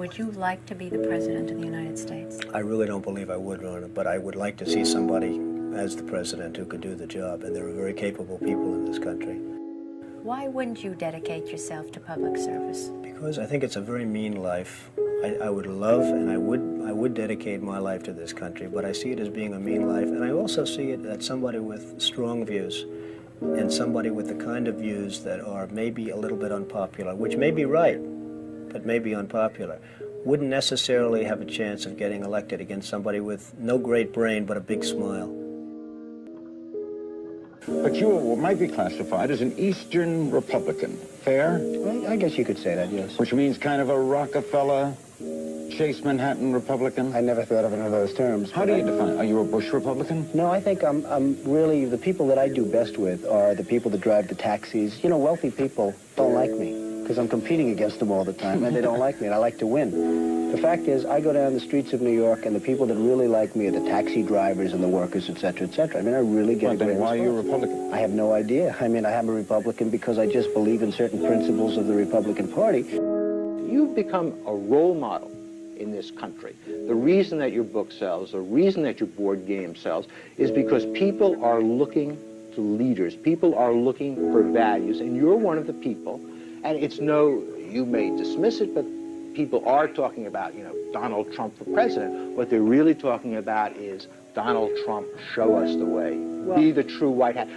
Would you like to be the President of the United States? I really don't believe I would run it, but I would like to see somebody as the president who could do the job, and there are very capable people in this country. Why wouldn't you dedicate yourself to public service? Because I think it's a very mean life. I would love and I would dedicate my life to this country, but I see it as being a mean life, and I also see it as somebody with strong views and somebody with the kind of views that are maybe a little bit unpopular, which may be right, but may be unpopular, wouldn't necessarily have a chance of getting elected against somebody with no great brain but a big smile. But you might be classified as an Eastern Republican. Fair? Well, I guess you could say that, yes. Which means kind of a Rockefeller, Chase Manhattan Republican? I never thought of it in those terms. How do you define? Are you a Bush Republican? No, I think I'm really, the people that I do best with are the people that drive the taxis. You know, wealthy people don't like me because I'm competing against them all the time, and they don't like me, and I like to win. The fact is, I go down the streets of New York, and the people that really like me are the taxi drivers and the workers, et cetera, et cetera. I mean, I really get Well, then why are you a Republican? I have no idea. I mean, I am a Republican because I just believe in certain principles of the Republican Party. You've become a role model in this country. The reason that your book sells, the reason that your board game sells, is because people are looking to leaders. People are looking for values, and you're one of the people. And it's no, you may dismiss it, but people are talking about, you know, Donald Trump for president. What they're really talking about is Donald Trump, show us the way. Well, be the true white hat.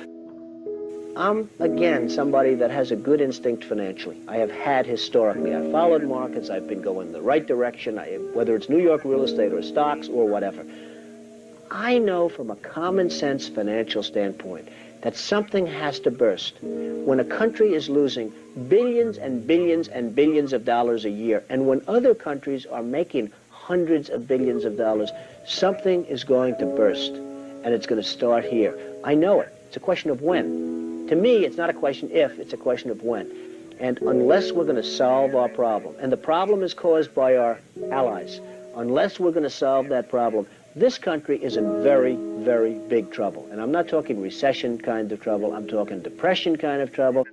I'm, again, somebody that has a good instinct financially. I have had historically. I've followed markets. I've been going the right direction, whether it's New York real estate or stocks or whatever. I know from a common sense financial standpoint that something has to burst. When a country is losing billions and billions and billions of dollars a year, and when other countries are making hundreds of billions of dollars, something is going to burst, and it's going to start here. I know it. It's a question of when. To me, it's not a question if, it's a question of when. And unless we're going to solve our problem, and the problem is caused by our allies, unless we're going to solve that problem, this country is in very, very big trouble. And I'm not talking recession kind of trouble, I'm talking depression kind of trouble.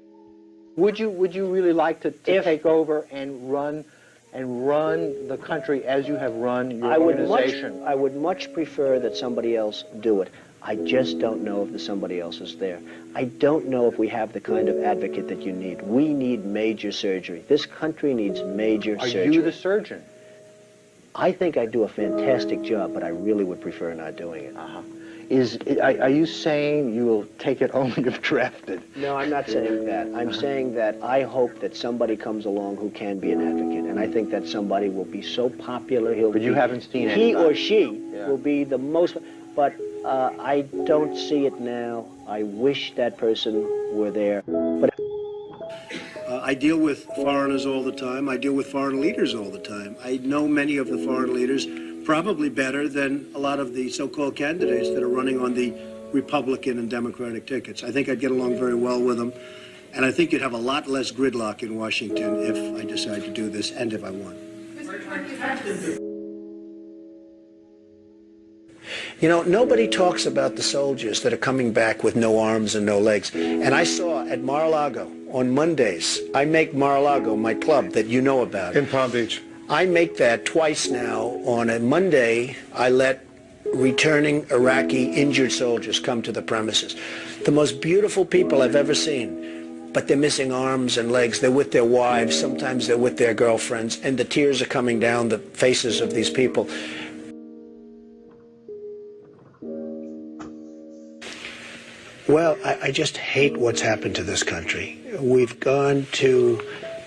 Would you really like to take over and run the country as you have run your organization? I would much prefer that somebody else do it. I just don't know if the somebody else is there. I don't know if we have the kind of advocate that you need. We need major surgery. This country needs major surgery. Are you the surgeon? I think I do a fantastic job, but I really would prefer not doing it. Are you saying you will take it only if drafted? No, I'm not saying that. I'm saying that I hope that somebody comes along who can be an advocate, and I think that somebody will be so popular, But you haven't seen it. He or she will be the most, but I don't see it now. I wish that person were there. But I deal with foreigners all the time. I deal with foreign leaders all the time. I know many of the foreign leaders probably better than a lot of the so-called candidates that are running on the Republican and Democratic tickets. I think I'd get along very well with them, and I think you'd have a lot less gridlock in Washington if I decide to do this and if I won. You know, nobody talks about the soldiers that are coming back with no arms and no legs. And I saw at Mar-a-Lago on Mondays, I make Mar-a-Lago my club that you know about. In Palm Beach. I make that twice now. On a Monday, I let returning Iraqi injured soldiers come to the premises. The most beautiful people I've ever seen, but they're missing arms and legs. They're with their wives, sometimes they're with their girlfriends, and the tears are coming down the faces of these people. Well, I just hate what's happened to this country. We've gone to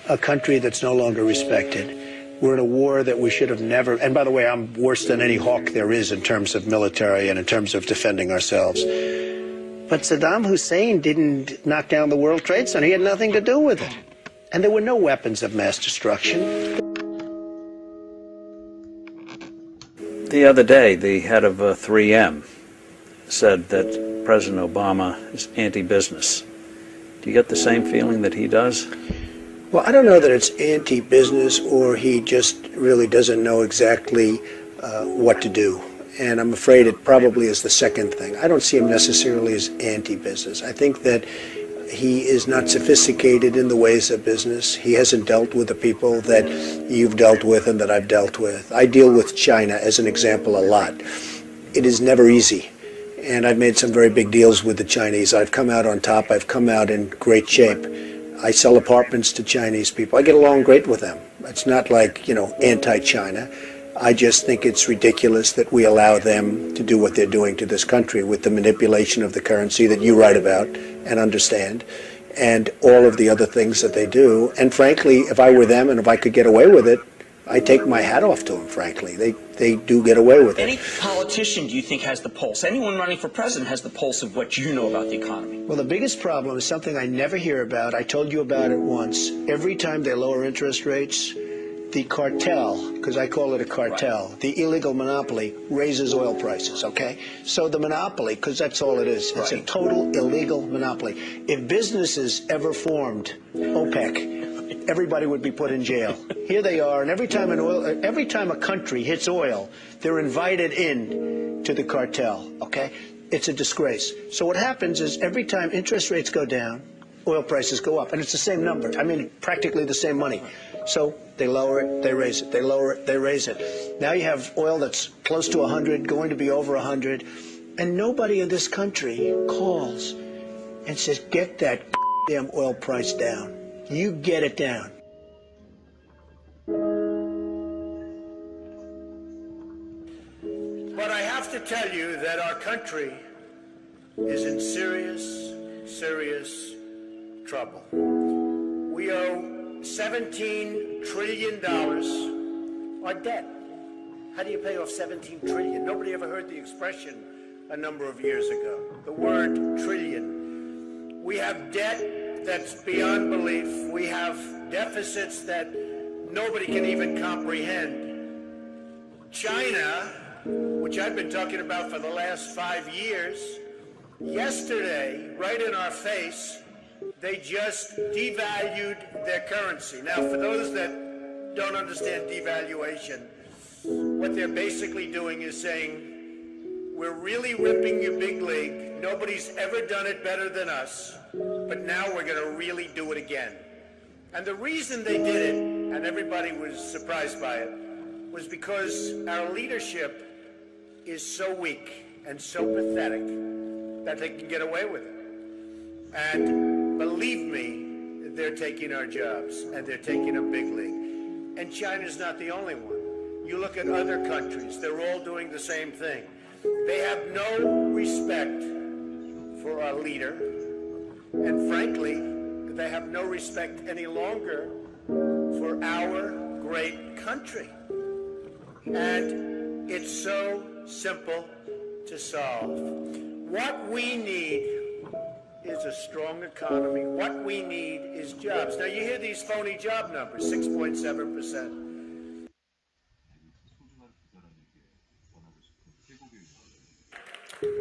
a country that's no longer respected. We're in a war that we should have never, and by the way, I'm worse than any hawk there is in terms of military and in terms of defending ourselves. But Saddam Hussein didn't knock down the World Trade Center. He had nothing to do with it. And there were no weapons of mass destruction. The other day, the head of 3M said that President Obama is anti-business. Do you get the same feeling that he does? Well, I don't know that it's anti-business or he just really doesn't know exactly what to do. And I'm afraid it probably is the second thing. I don't see him necessarily as anti-business. I think that He is not sophisticated in the ways of business. He hasn't dealt with the people that you've dealt with and that I've dealt with. I deal with China, as an example, a lot. It is never easy. And I've made some very big deals with the Chinese. I've come out on top. I've come out in great shape. I sell apartments to Chinese people. I get along great with them. It's not like, anti-China. I just think it's ridiculous that we allow them to do what they're doing to this country with the manipulation of the currency that you write about and understand, and all of the other things that they do. And frankly, if I were them and if I could get away with it, I take my hat off to them, frankly. They do get away with it. Any politician, do you think, has the pulse? Anyone running for president has the pulse of what you know about the economy? Well, the biggest problem is something I never hear about. I told you about it once. Every time they lower interest rates, the cartel, because I call it a cartel, right, the illegal monopoly raises oil prices, okay? So the monopoly, because that's all it is, it's a total illegal monopoly. If businesses ever formed OPEC, everybody would be put in jail. Here they are, and every time a country hits oil, they're invited in to the cartel, okay? It's a disgrace. So what happens is every time interest rates go down, oil prices go up, and it's the same number. I mean, practically the same money. So they lower it, they raise it, they lower it, they raise it. Now you have oil that's close to 100, going to be over 100, and nobody in this country calls and says, get that damn oil price down. You get it down. But I have to tell you that our country is in serious, serious trouble. We owe $17 trillion on debt. How do you pay off $17 trillion? Nobody ever heard the expression a number of years ago. The word trillion. We have debt that's beyond belief. We have deficits that nobody can even comprehend. China, which I've been talking about for the last 5 years, yesterday, right in our face, they just devalued their currency. Now, for those that don't understand devaluation, what they're basically doing is saying, we're really ripping you big league. Nobody's ever done it better than us, but now we're going to really do it again. And the reason they did it, and everybody was surprised by it, was because our leadership is so weak and so pathetic that they can get away with it. And believe me, they're taking our jobs, and they're taking a big league. And China's not the only one. You look at other countries, they're all doing the same thing. They have no respect for our leader, and frankly, they have no respect any longer for our great country. And it's so simple to solve. What we need is a strong economy. What we need is jobs. Now, you hear these phony job numbers, 6.7%.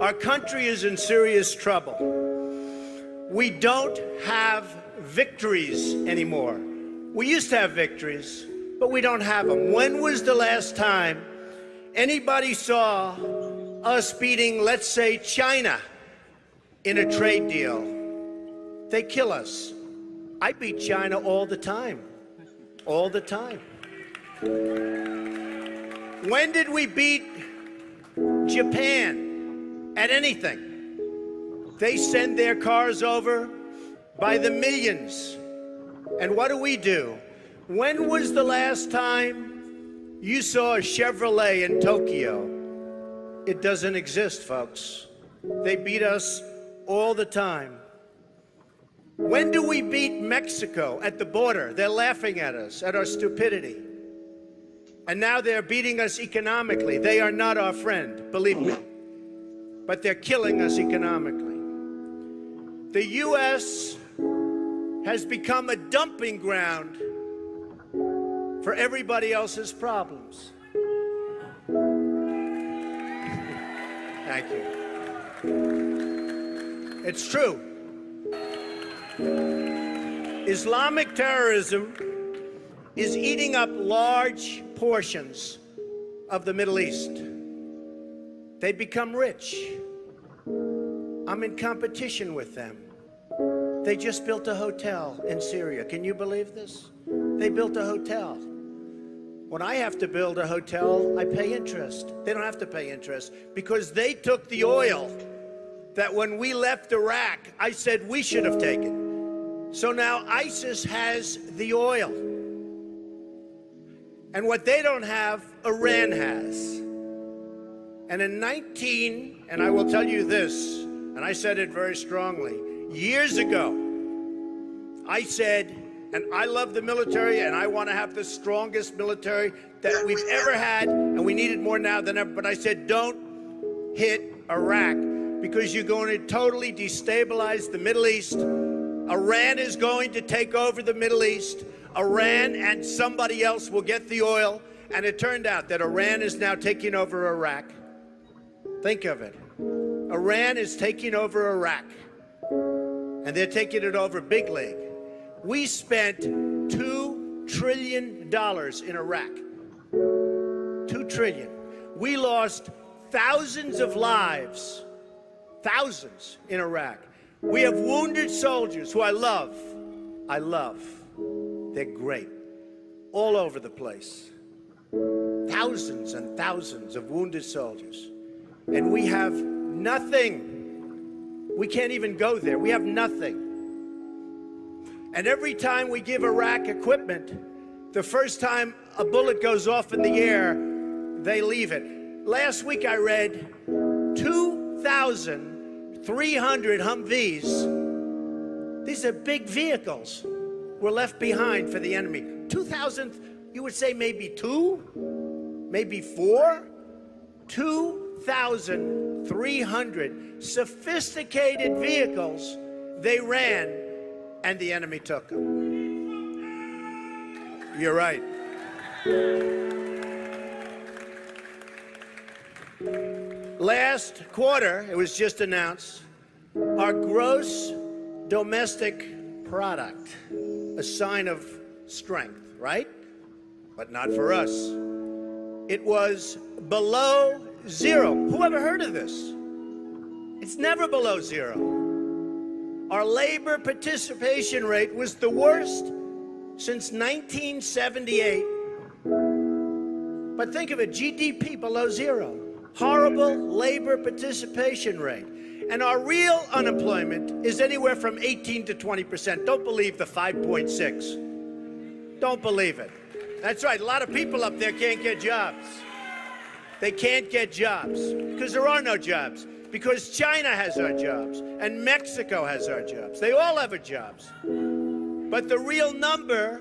Our country is in serious trouble. We don't have victories anymore. We used to have victories, but we don't have them. When was the last time anybody saw us beating, let's say, China in a trade deal? They kill us. I beat China all the time. All the time. When did we beat Japan at anything? They send their cars over by the millions. And what do? When was the last time you saw a Chevrolet in Tokyo? It doesn't exist, folks. They beat us all the time. When do we beat Mexico at the border? They're laughing at us, at our stupidity. And now they're beating us economically. They are not our friend, believe me. But they're killing us economically. The U.S. has become a dumping ground for everybody else's problems. Thank you. It's true. Islamic terrorism is eating up large portions of the Middle East. They become rich. I'm in competition with them. They just built a hotel in Syria. Can you believe this? They built a hotel. When I have to build a hotel, I pay interest. They don't have to pay interest because they took the oil that when we left Iraq, I said we should have taken. So now ISIS has the oil. And what they don't have, Iran has. And and I will tell you this, and I said it very strongly, years ago, I said, and I love the military, and I want to have the strongest military that we've ever had, and we need it more now than ever. But I said, don't hit Iraq, because you're going to totally destabilize the Middle East. Iran is going to take over the Middle East. Iran and somebody else will get the oil. And it turned out that Iran is now taking over Iraq. Think of it. Iran is taking over Iraq. And they're taking it over big league. We spent $2 trillion in Iraq. $2 trillion. We lost thousands of lives, thousands in Iraq. We have wounded soldiers who I love. They're great. All over the place. Thousands and thousands of wounded soldiers. And we have nothing. We can't even go there. We have nothing. And every time we give Iraq equipment, the first time a bullet goes off in the air, they leave it. Last week I read 2,300 Humvees. These are big vehicles were left behind for the enemy. 2,000, you would say maybe 2, maybe 4, 2,300 sophisticated vehicles they ran, and the enemy took them. You're right. Last quarter, it was just announced, our gross domestic product, a sign of strength, right? But not for us. It was below zero. Who ever heard of this? It's never below zero. Our labor participation rate was the worst since 1978. But think of it, GDP below zero. Horrible labor participation rate. And our real unemployment is anywhere from 18 to 20%. Don't believe the 5.6. Don't believe it. That's right, a lot of people up there can't get jobs. They can't get jobs because there are no jobs. Because China has our jobs, and Mexico has our jobs. They all have our jobs. But the real number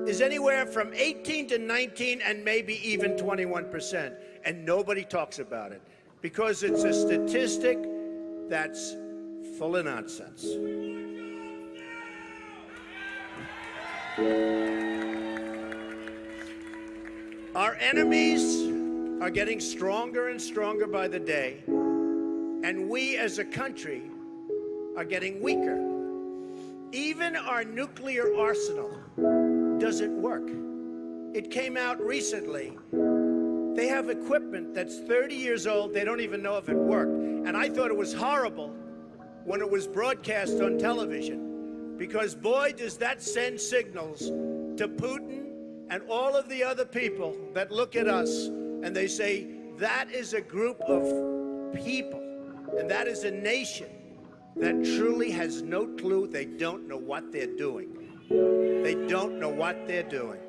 is anywhere from 18 to 19 and maybe even 21%. And nobody talks about it because it's a statistic that's full of nonsense. Our enemies are getting stronger and stronger by the day, and we as a country are getting weaker. Even our nuclear arsenal doesn't work. It came out recently. They have equipment that's 30 years old. They don't even know if it worked. And I thought it was horrible when it was broadcast on television, because boy, does that send signals to Putin and all of the other people that look at us and they say, that is a group of people, and that is a nation that truly has no clue. They don't know what they're doing. They don't know what they're doing.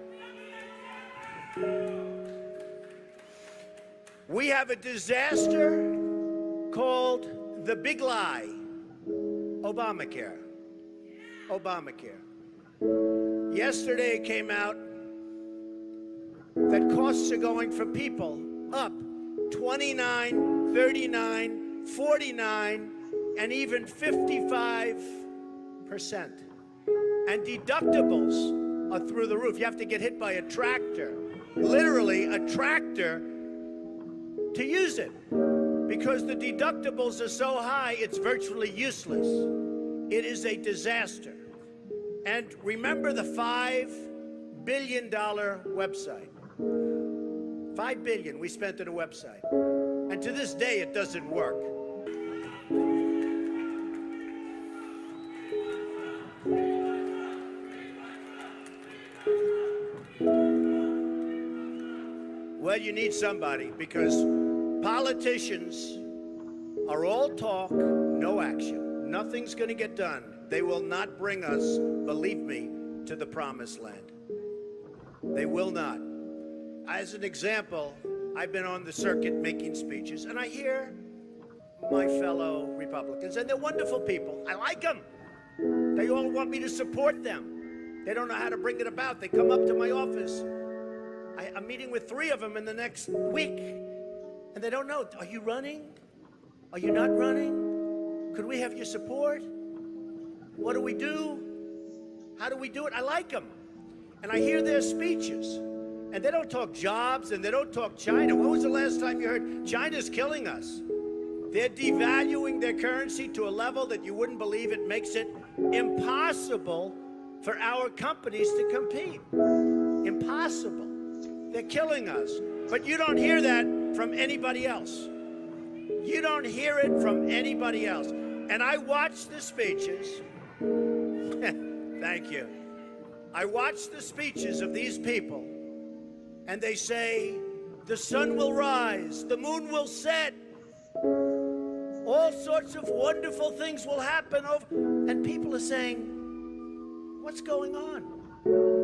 We have a disaster called the big lie, Obamacare. Obamacare. Yesterday it came out that costs are going for people up 29, 39, 49, and even 55%. And deductibles are through the roof. You have to get hit by a tractor, literally a tractor, to use it. Because the deductibles are so high, it's virtually useless. It is a disaster. And remember the $5 billion website. $5 billion we spent on a website. And to this day, it doesn't work. Well, you need somebody, because politicians are all talk, no action. Nothing's going to get done. They will not bring us, believe me, to the promised land. They will not. As an example, I've been on the circuit making speeches, and I hear my fellow Republicans, and they're wonderful people. I like them. They all want me to support them. They don't know how to bring it about. They come up to my office. I'm meeting with 3 of them in the next week, and they don't know. Are you running? Are you not running? Could we have your support? What do we do? How do we do it? I like them. And I hear their speeches, and they don't talk jobs, and they don't talk China. When was the last time you heard China's killing us? They're devaluing their currency to a level that you wouldn't believe. It makes it impossible for our companies to compete. Impossible. They're killing us. But you don't hear that from anybody else. You don't hear it from anybody else. And I watch the speeches. Thank you. I watch the speeches of these people, and they say, the sun will rise, the moon will set, all sorts of wonderful things will happen. And people are saying, what's going on?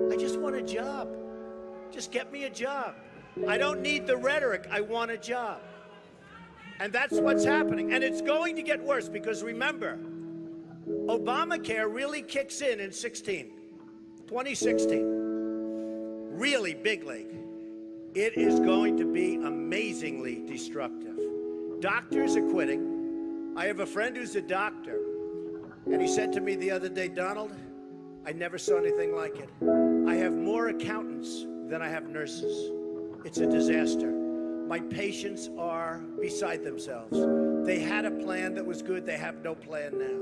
I just want a job. Just get me a job. I don't need the rhetoric. I want a job. And that's what's happening. And it's going to get worse, because remember, Obamacare really kicks in 2016. Really big league. It is going to be amazingly destructive. Doctors are quitting. I have a friend who's a doctor, and he said to me the other day, Donald, I never saw anything like it. I have more accountants than I have nurses. It's a disaster. My patients are beside themselves. They had a plan that was good. They have no plan now.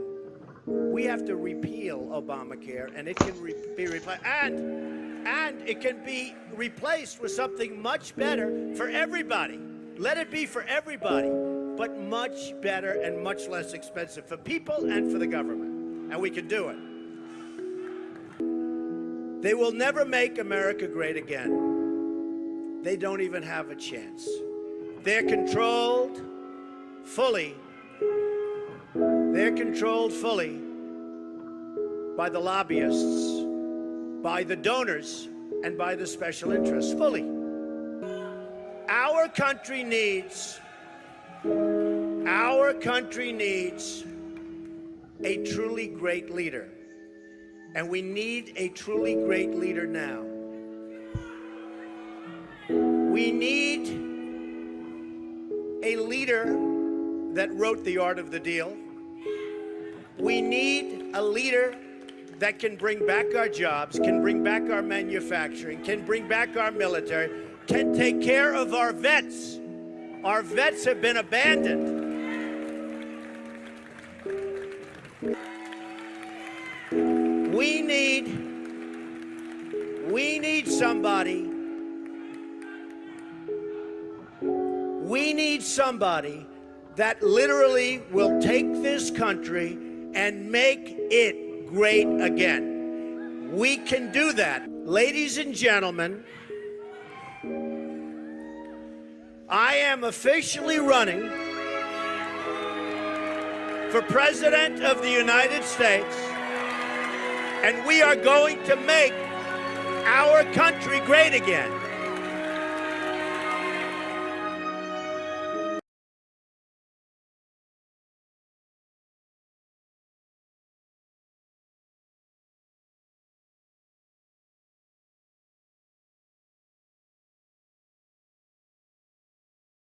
We have to repeal Obamacare, and it can be replaced. And it can be replaced with something much better for everybody. Let it be for everybody, but much better and much less expensive for people and for the government. And we can do it. They will never make America great again. They don't even have a chance. They're controlled fully. They're controlled fully by the lobbyists, by the donors, and by the special interests, fully. Our country needs a truly great leader. And we need a truly great leader now. We need a leader that wrote The Art of the Deal. We need a leader that can bring back our jobs, can bring back our manufacturing, can bring back our military, can take care of our vets. Our vets have been abandoned. We need somebody that literally will take this country and make it great again. We can do that. Ladies and gentlemen, I am officially running for President of the United States, and we are going to make our country great again.